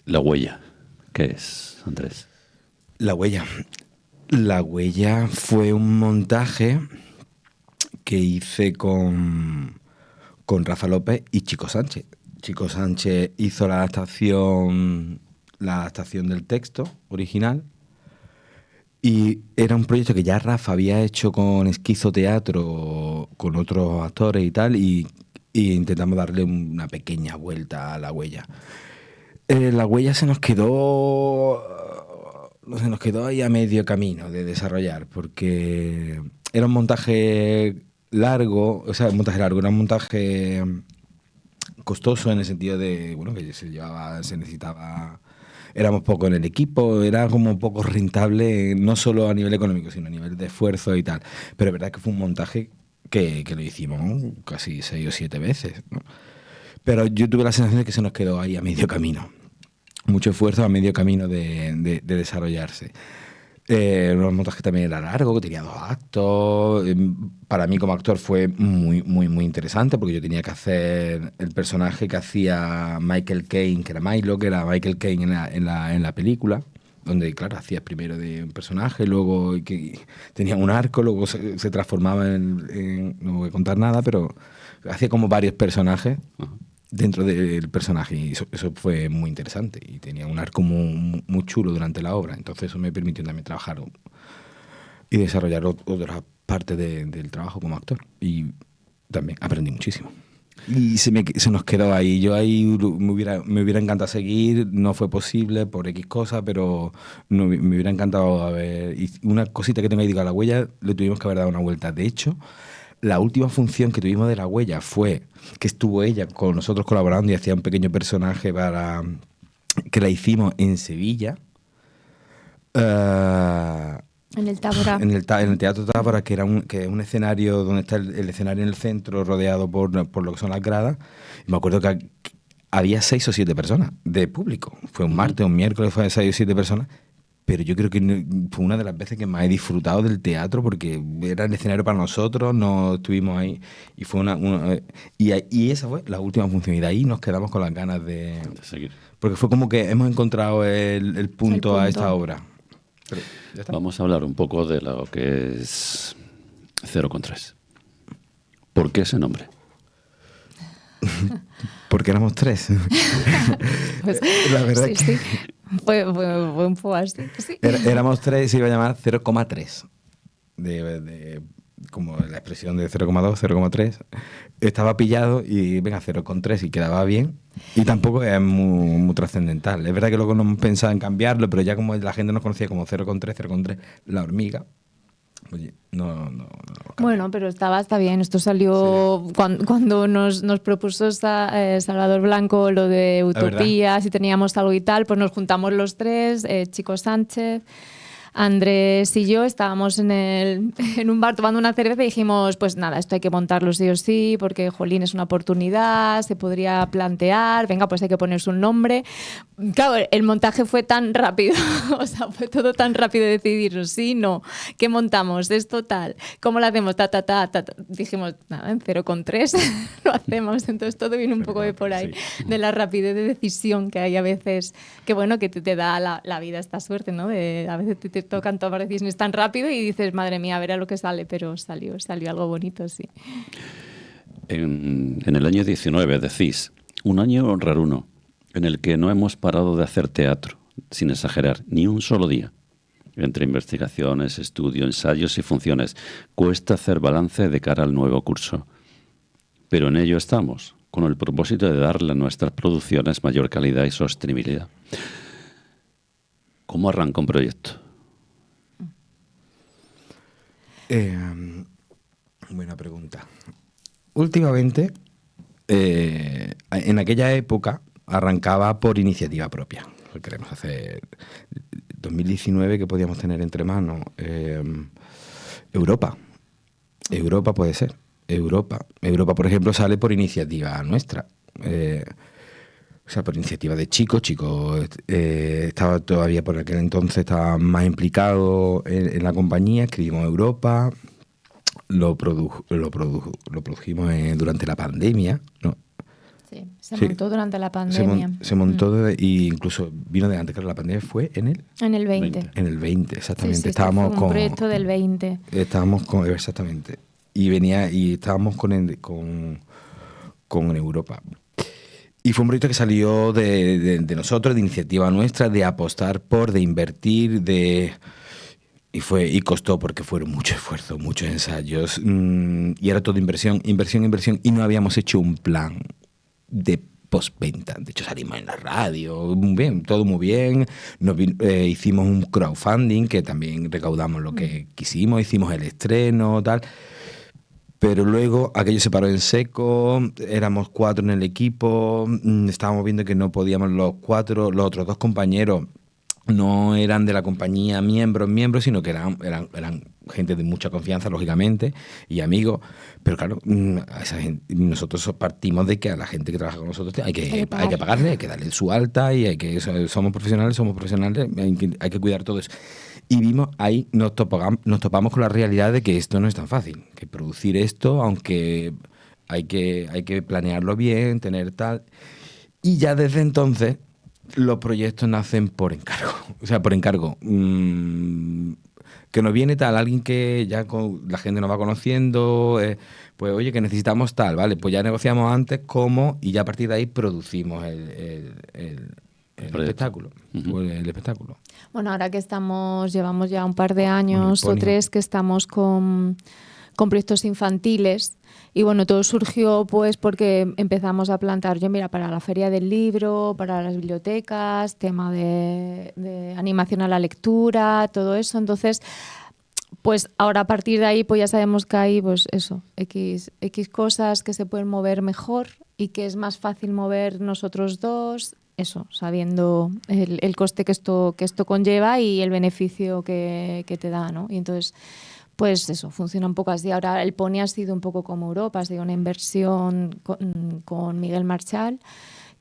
La huella, ¿qué es, Andrés? La huella. La huella fue un montaje que hice con Rafa López y Chico Sánchez. Chico Sánchez hizo la adaptación del texto original y era un proyecto que ya Rafa había hecho con Esquizo Teatro, con otros actores y tal, y intentamos darle una pequeña vuelta a la huella. La huella se nos quedó ahí a medio camino de desarrollar, porque era un montaje largo, era un montaje costoso en el sentido de, bueno, que se necesitaba, éramos pocos en el equipo, era como poco rentable, no solo a nivel económico, sino a nivel de esfuerzo y tal. Pero es verdad que fue un montaje que lo hicimos, ¿no? Casi 6 o 7 veces, ¿no? Pero yo tuve la sensación de que se nos quedó ahí a medio camino. Mucho esfuerzo a medio camino de desarrollarse. Un montaje también era largo, que tenía 2 actos. Para mí como actor fue muy, muy, muy interesante porque yo tenía que hacer el personaje que hacía Michael Caine, que era Milo, que era Michael Caine en la película, donde, claro, hacías primero de un personaje, luego que tenía un arco, luego se transformaba no voy a contar nada, pero hacía como varios personajes dentro del personaje y eso fue muy interesante y tenía un arco muy, muy chulo durante la obra, entonces eso me permitió también trabajar y desarrollar otras partes del trabajo como actor y también aprendí muchísimo y se nos quedó ahí. Yo ahí me hubiera encantado seguir, no fue posible por X cosas, pero me hubiera encantado haber, y una cosita que tengo ahí, digo, a la huella le tuvimos que haber dado una vuelta. De hecho, la última función que tuvimos de la huella fue que estuvo ella con nosotros colaborando y hacía un pequeño personaje que la hicimos en Sevilla. En el Tábora. En el Teatro Tábora, que es un escenario donde está el escenario en el centro, rodeado por lo que son las gradas. Y me acuerdo que había 6 o 7 personas de público. Fue un martes, un miércoles, fue 6 o 7 personas. Pero yo creo que fue una de las veces que más he disfrutado del teatro porque era el escenario para nosotros, no estuvimos ahí y fue y esa fue la última función y de ahí nos quedamos con las ganas de seguir. Porque fue como que hemos encontrado el punto a esta obra. Pero ya está. Vamos a hablar un poco de lo que es 0,3. ¿Por qué ese nombre? Porque éramos 3. Pues, La verdad sí, que sí. Fue un poco así. Sí. Éramos 3, se iba a llamar 0,3. Como la expresión de 0,2, 0,3. Estaba pillado y venga, 0,3 y quedaba bien. Y tampoco es muy trascendental. Es verdad que luego no hemos pensado en cambiarlo, pero ya como la gente nos conocía como 0,3, la hormiga. Oye, no. Bueno, pero está bien. Esto salió cuando nos propuso Salvador Blanco lo de utopías y teníamos algo y tal, pues nos juntamos los 3, Chico Sánchez, Andrés y yo estábamos en un bar tomando una cerveza y dijimos, pues nada, esto hay que montarlo sí o sí, porque jolín, es una oportunidad, se podría plantear, venga, pues hay que ponerse un nombre. Claro, el montaje fue tan rápido, o sea, fue todo tan rápido de decidir, sí, no, ¿qué montamos? Esto tal, ¿cómo lo hacemos? Ta. Dijimos, nada, en 0,3 lo hacemos, entonces todo viene un poco de por ahí, de la rapidez de decisión que hay a veces, que bueno, que te da la vida esta suerte, ¿no? A veces te tocan tomar decisiones tan rápido y dices, madre mía, a ver a lo que sale, pero salió algo bonito, sí. En el año 19 decís, un año raruno, en el que no hemos parado de hacer teatro, sin exagerar, ni un solo día. Entre investigaciones, estudio, ensayos y funciones, cuesta hacer balance de cara al nuevo curso. Pero en ello estamos, con el propósito de darle a nuestras producciones mayor calidad y sostenibilidad. ¿Cómo arranca un proyecto? Buena pregunta. Últimamente, en aquella época, arrancaba por iniciativa propia. Queremos hacer 2019, que podíamos tener entre manos. Europa puede ser. Europa, por ejemplo, sale por iniciativa nuestra. O sea, por iniciativa de Chico. Estaba todavía por aquel entonces, estaba más implicado en la compañía. Escribimos Europa. Lo produjimos durante la pandemia, ¿no? Sí, se montó durante la pandemia. Se montó y incluso vino de antes, claro, la pandemia fue en el 20. En el 20, exactamente. Sí, estábamos fue un proyecto del 20. Estábamos con, exactamente. Y estábamos con Europa. Y fue un proyecto que salió de nosotros, de iniciativa nuestra, de apostar por, de invertir, y costó, porque fueron mucho esfuerzo, muchos ensayos, y era todo inversión, y no habíamos hecho un plan de postventa. De hecho, salimos en la radio, muy bien, todo muy bien. Hicimos un crowdfunding, que también recaudamos lo que quisimos, hicimos el estreno, tal. Pero luego aquello se paró en seco, éramos 4 en el equipo, estábamos viendo que no podíamos los otros 2 compañeros no eran de la compañía miembros, sino que eran gente de mucha confianza, lógicamente, y amigos. Pero claro, a esa gente, nosotros partimos de que a la gente que trabaja con nosotros hay que pagarle, hay que darle su alta, y somos profesionales, hay que cuidar todo eso. Y vimos ahí, nos topamos con la realidad de que esto no es tan fácil, que producir esto, aunque hay que planearlo bien, tener tal. Y ya desde entonces los proyectos nacen por encargo. O sea, por encargo. Que nos viene tal, alguien que ya la gente nos va conociendo, pues oye, que necesitamos tal, vale, pues ya negociamos antes cómo, y ya a partir de ahí producimos el espectáculo. Uh-huh. El espectáculo. Bueno, ahora que llevamos ya un par de años o 3 que estamos con proyectos infantiles. Y bueno, todo surgió pues porque empezamos a plantear, mira, para la Feria del Libro, para las bibliotecas, tema de animación a la lectura, todo eso. Entonces, pues ahora a partir de ahí pues ya sabemos que hay pues eso, X cosas que se pueden mover mejor y que es más fácil mover nosotros dos, eso, sabiendo el coste que esto conlleva y el beneficio que te da, ¿no? Y entonces, pues eso, funciona un poco así. Ahora el Pony ha sido un poco como Europa, ha sido una inversión con Miguel Marchal,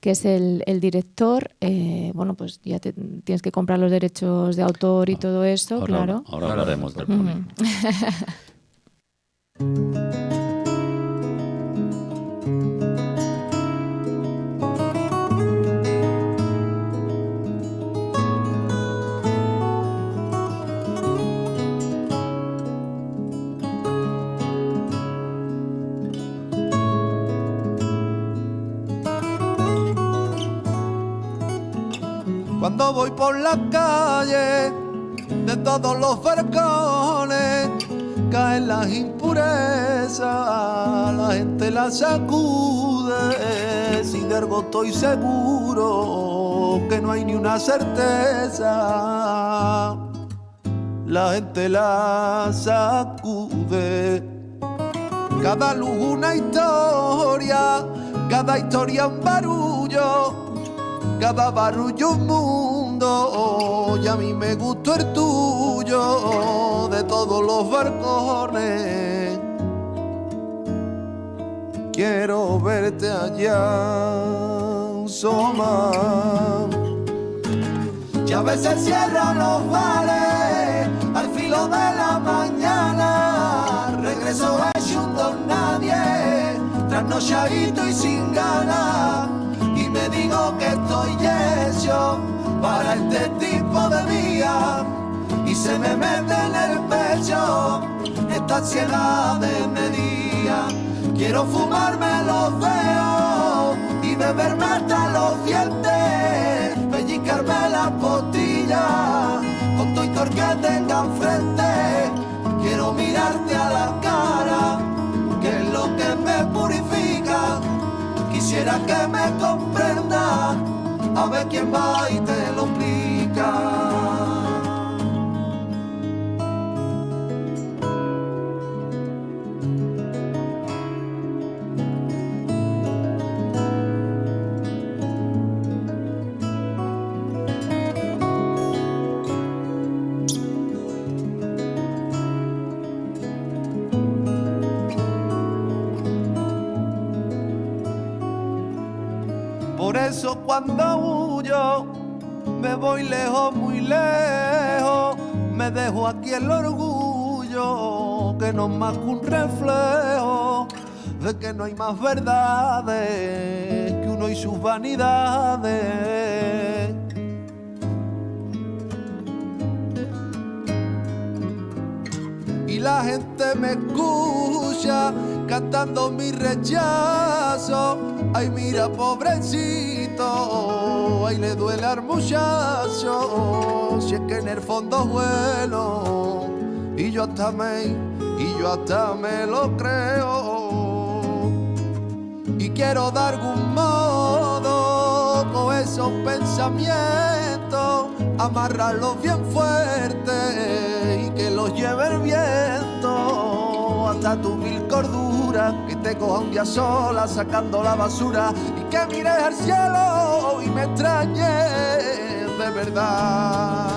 que es el director. Bueno, pues ya tienes que comprar los derechos de autor y todo eso, claro. Ahora hablaremos del Pony. Cuando voy por las calles de todos los barcones caen las impurezas, la gente las sacude. Si de algo estoy seguro, que no hay ni una certeza, la gente la sacude. Cada luz una historia, cada historia un barullo. cada barullo un mundo, y a mí me gustó el tuyo, de todos los balcones. Quiero verte allá, Soma. Y a veces cierro los bares al filo de la mañana. Regreso hecho un don nadie, trasnochadito y sin ganas. Y me digo que estoy hecho para este tipo de vida. Y se me mete en el pecho esta ansiedad de medida. Quiero fumarme los dedos y beberme hasta los dientes, pellizcarme las costillas con todo el que tenga enfrente. Quiero mirarte a la cara, que es lo que me purifica. Quisiera que me comprenda, a ver quién va y te lo explica. Por eso cuando huyo me voy lejos, muy lejos. Me dejo aquí el orgullo, que no es más que un reflejo de que no hay más verdades que uno y sus vanidades. Y la gente me escucha cantando mi rechazo. Ay, mira, pobrecito, ay, le duele al muchacho. Si es que en el fondo vuelo, y yo hasta me lo creo. Y quiero de algún modo con esos pensamientos amarrarlos bien fuerte y que los lleve el viento hasta tu mil corduras, que te coja un día sola sacando la basura y que mires al cielo y me extrañes de verdad.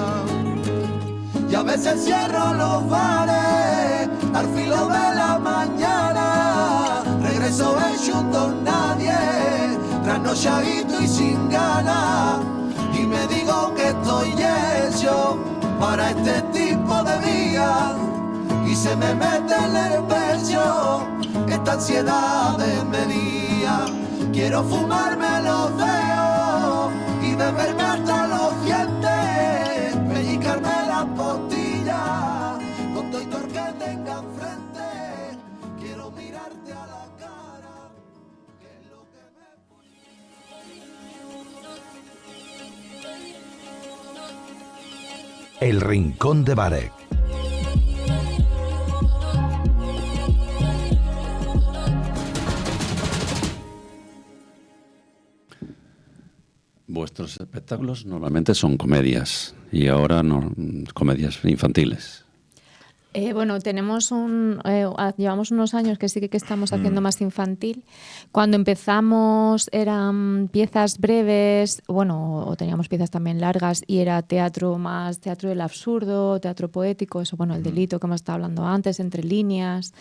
Y a veces cierro los bares al filo de la mañana, regreso hecho un don nadie, trasnochadito y sin ganas. Y me digo que estoy hecho para este tipo de vida. Y se me mete en el pecho esta ansiedad de medida. Quiero fumarme los dedos y beberme hasta los dientes, pellizcarme las costillas con todo el que tenga enfrente. Quiero mirarte a la cara, que es lo que me... El Rincón de Barek. Vuestros espectáculos normalmente son comedias y ahora no, comedias infantiles. Bueno, llevamos unos años que sí que estamos haciendo más infantil. Cuando empezamos eran piezas breves, bueno, o teníamos piezas también largas y era teatro del absurdo, teatro poético, eso, bueno, el delito que hemos estado hablando antes, entre líneas.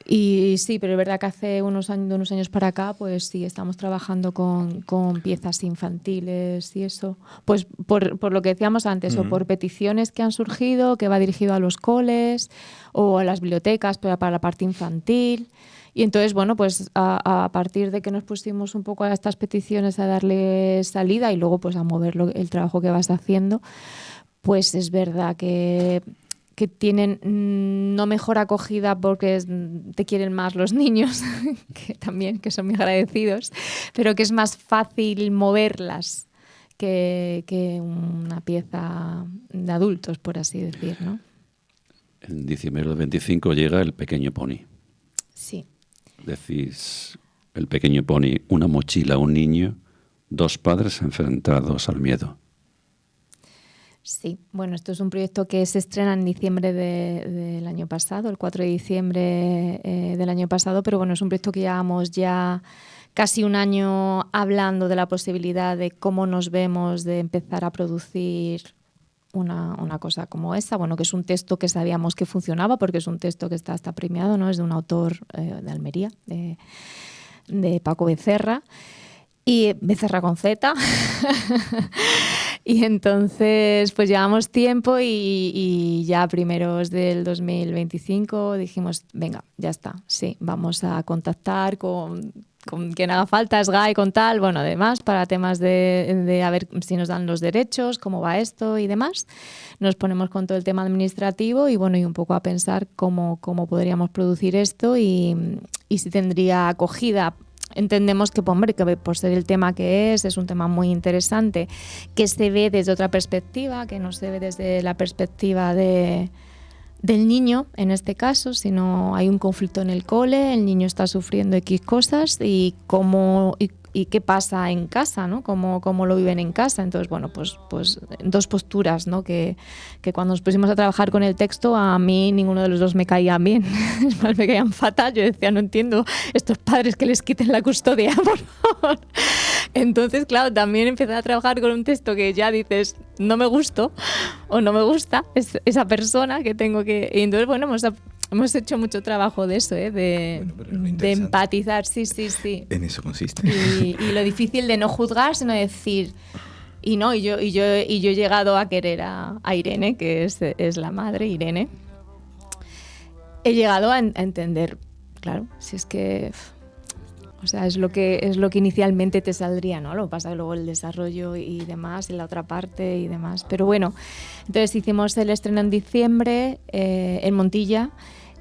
Y sí, pero es verdad que hace unos años para acá, pues sí, estamos trabajando con piezas infantiles y eso. Pues por lo que decíamos antes, o por peticiones que han surgido, que va dirigido a los coles o a las bibliotecas para la parte infantil. Y entonces, bueno, pues a partir de que nos pusimos un poco a estas peticiones a darle salida y luego pues a mover el trabajo que vas haciendo, pues es verdad que tienen no mejor acogida porque te quieren más los niños, que son muy agradecidos, pero que es más fácil moverlas que una pieza de adultos, por así decir, ¿no? En diciembre del 25 llega El Pequeño Pony. Sí. Decís, El Pequeño Pony, una mochila, un niño, dos padres enfrentados al miedo. Sí, bueno, esto es un proyecto que se estrena en diciembre del año pasado, el 4 de diciembre del año pasado, pero bueno, es un proyecto que llevamos ya casi un año hablando de la posibilidad de cómo nos vemos de empezar a producir una cosa como esta, bueno, que es un texto que sabíamos que funcionaba porque es un texto que está premiado, ¿no? Es de un autor de Almería, de Paco Becerra, y Becerra con Z. Y entonces pues llevamos tiempo y ya a primeros del 2025 dijimos, venga, ya está, sí, vamos a contactar con quien haga falta, SGAE, con tal, bueno, además para temas de a ver si nos dan los derechos, cómo va esto y demás. Nos ponemos con todo el tema administrativo y bueno, y un poco a pensar cómo podríamos producir esto y si tendría acogida. Entendemos que, hombre, que por ser el tema que es un tema muy interesante, que se ve desde otra perspectiva, que no se ve desde la perspectiva del niño, en este caso, sino hay un conflicto en el cole, el niño está sufriendo X cosas y qué pasa en casa, ¿no? Cómo lo viven en casa. Entonces, bueno, pues dos posturas, ¿no? Que cuando nos pusimos a trabajar con el texto, a mí ninguno de los dos me caía bien. Es más, me caían fatal. Yo decía, no entiendo estos padres que les quiten la custodia, por favor. Entonces, claro, también empecé a trabajar con un texto que ya dices, no me gustó o no me gusta esa persona que tengo que... Y entonces, bueno, hemos hecho mucho trabajo de eso, de empatizar, sí. En eso consiste. Y lo difícil de no juzgar, sino decir... Y yo he llegado a querer a Irene, que es la madre, Irene. He llegado a entender, claro, si es que... O sea, es lo que inicialmente te saldría, ¿no? Lo que pasa es que luego el desarrollo y demás, y la otra parte y demás. Pero bueno, entonces hicimos el estreno en diciembre en Montilla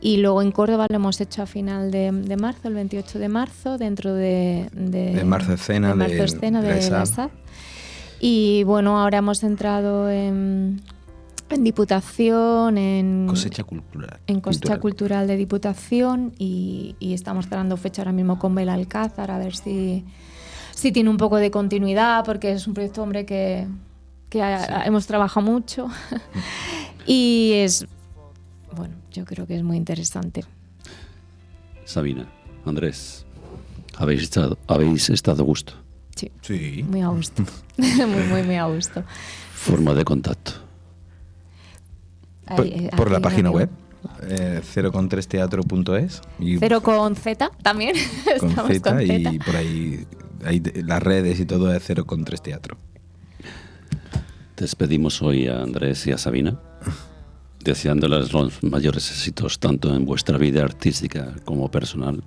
y luego en Córdoba lo hemos hecho a final de marzo, el 28 de marzo, dentro de Marzo Escena de la SAD. Y bueno, ahora hemos entrado en Diputación, en Cosecha Cultural. En Cosecha Cultural de Diputación y estamos cerrando fecha ahora mismo con Belalcázar a ver si tiene un poco de continuidad porque es un proyecto, hombre, que hemos trabajado mucho y es, bueno, yo creo que es muy interesante. Sabina, Andrés, ¿habéis estado a gusto? Sí. Muy a gusto. muy a gusto. Forma de contacto. Por la página web 0con3teatro.es 0 con Z también. Con Estamos Z con Z. y por ahí las redes y todo es 0con3teatro. Despedimos hoy a Andrés y a Sabina, deseándoles los mayores éxitos tanto en vuestra vida artística como personal.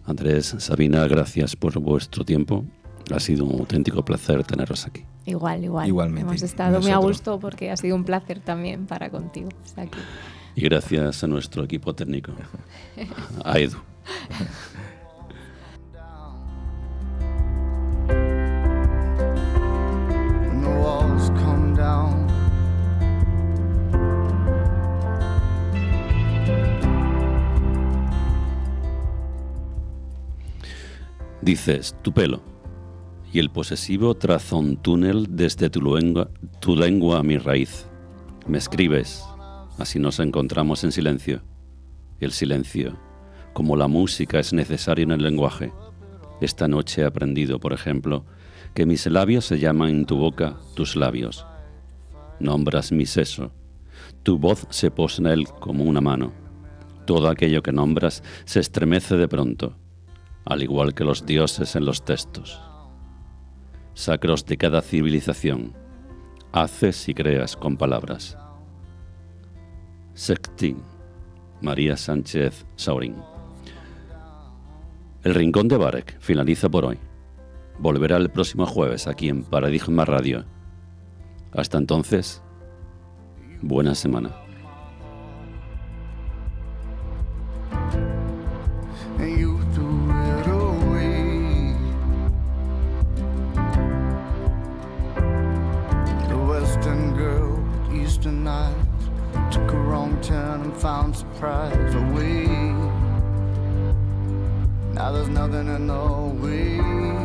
Andrés, Sabina, gracias por vuestro tiempo. Ha sido un auténtico placer teneros aquí. Igualmente. Hemos estado muy a gusto porque ha sido un placer también para contigo estar aquí. Y gracias a nuestro equipo técnico, a Edu. Dices, tu pelo. Y el posesivo traza un túnel desde tu lengua a mi raíz. Me escribes, así nos encontramos en silencio. El silencio, como la música, es necesario en el lenguaje. Esta noche he aprendido, por ejemplo, que mis labios se llaman en tu boca tus labios. Nombras mi seso. Tu voz se posa en él como una mano. Todo aquello que nombras se estremece de pronto, al igual que los dioses en los textos. Sacros de cada civilización, haces y creas con palabras. Sextín, María Sánchez Saurín. El Rincón de Bárek finaliza por hoy. Volverá el próximo jueves aquí en Paradigma Radio. Hasta entonces, buena semana. Took a wrong turn and found surprise away. Now there's nothing in the way.